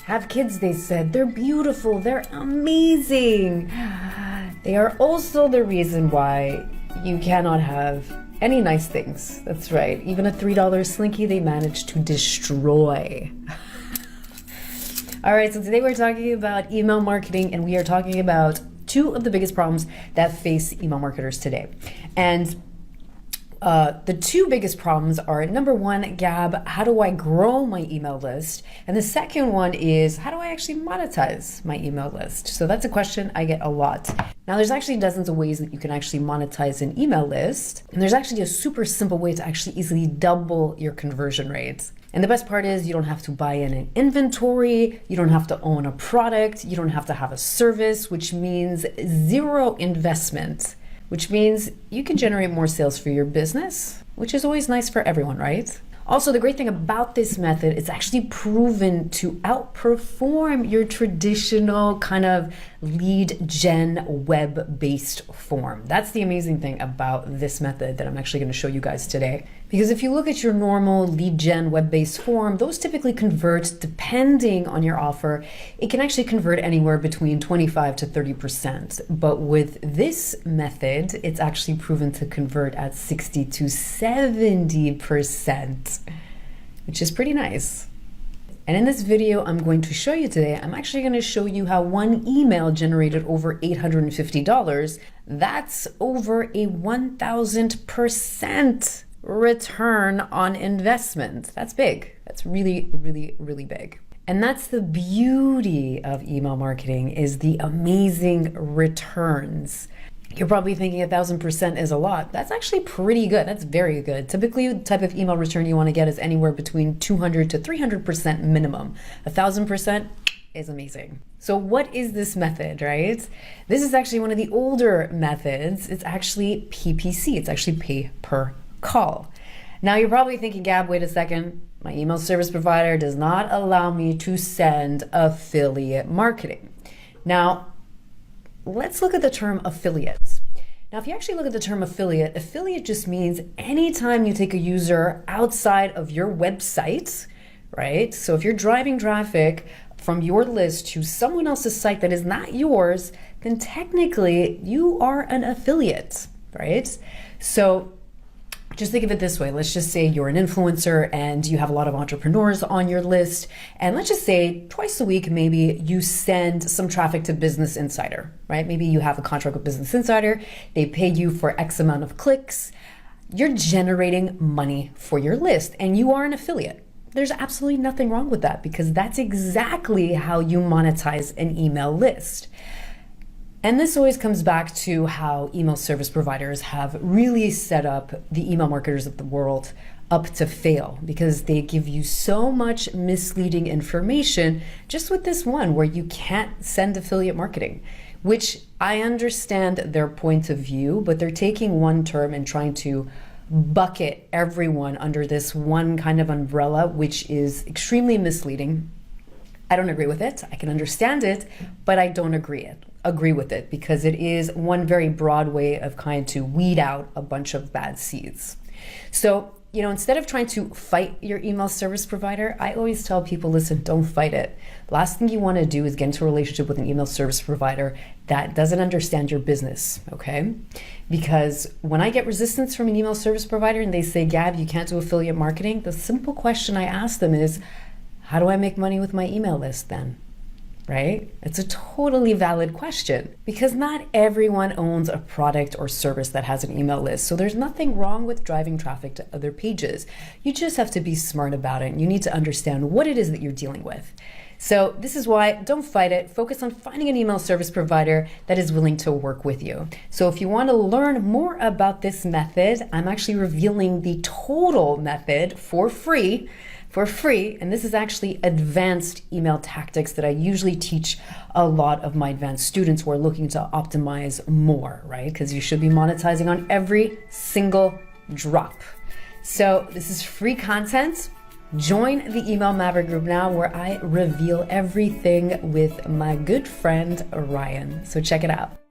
have kids, they said. They're beautiful, they're amazing. They are also the reason why you cannot have any nice things. That's right. Even a $3 Slinky they managed to destroy. All right, so today we're talking about email marketing, and we are talking about two of the biggest problems that face email marketers today. And the two biggest problems are, number one, Gab, how do I grow my email list? And the second one is, how do I actually monetize my email list? So that's a question I get a lot. Now, there's actually dozens of ways that you can actually monetize an email list. And there's actually a super simple way to actually easily double your conversion rates. And the best part is you don't have to buy in an inventory, you don't have to own a product, you don't have to have a service, which means zero investment, which means you can generate more sales for your business, which is always nice for everyone, right? Also, the great thing about this method, it's actually proven to outperform your traditional kind of lead gen web-based form. That's the amazing thing about this method that I'm actually going to show you guys today. Because if you look at your normal lead gen web-based form, those typically convert, depending on your offer, it can actually convert anywhere between 25 to 30%. But with this method, it's actually proven to convert at 60 to 70%, which is pretty nice. And in this video I'm going to show you today, I'm actually going to show you how one email generated over $850. That's over a 1,000% return on investment. That's big. That's really, really, really big. And that's the beauty of email marketing, is the amazing returns. You're probably thinking 1,000% is a lot. That's actually pretty good. That's very good. Typically, the type of email return you want to get is anywhere between 200 to 300% minimum. 1,000% is amazing. So what is this method, right? This is actually one of the older methods. It's actually PPC. It's actually pay per call. Now you're probably thinking, Gab, wait a second. My email service provider does not allow me to send affiliate marketing. Now, let's look at the term affiliate. Now, if you actually look at the term affiliate, affiliate just means anytime you take a user outside of your website, right? So if you're driving traffic from your list to someone else's site that is not yours, then technically you are an affiliate, right? So just think of it this way. Let's just say you're an influencer and you have a lot of entrepreneurs on your list. And let's just say twice a week, maybe you send some traffic to Business Insider, right? Maybe you have a contract with Business Insider. They pay you for X amount of clicks. You're generating money for your list and you are an affiliate. There's absolutely nothing wrong with that, because that's exactly how you monetize an email list. And this always comes back to how email service providers have really set up the email marketers of the world up to fail, because they give you so much misleading information just with this one where you can't send affiliate marketing, which I understand their point of view, but they're taking one term and trying to bucket everyone under this one kind of umbrella, which is extremely misleading. I don't agree with it. I can understand it, but I don't agree with it, because it is one very broad way of kind to weed out a bunch of bad seeds. So, instead of trying to fight your email service provider, I always tell people, listen, don't fight it. Last thing you want to do is get into a relationship with an email service provider that doesn't understand your business, okay? Because when I get resistance from an email service provider and they say, Gab, you can't do affiliate marketing, the simple question I ask them is, how do I make money with my email list then? Right? It's a totally valid question, because not everyone owns a product or service that has an email list. So there's nothing wrong with driving traffic to other pages. You just have to be smart about it. And you need to understand what it is that you're dealing with. So this is why, don't fight it. Focus on finding an email service provider that is willing to work with you. So if you want to learn more about this method, I'm actually revealing the total method for free. And this is actually advanced email tactics that I usually teach a lot of my advanced students who are looking to optimize more, right? Because you should be monetizing on every single drop. So this is free content. Join the Email Maverick group now, where I reveal everything with my good friend Ryan. So check it out.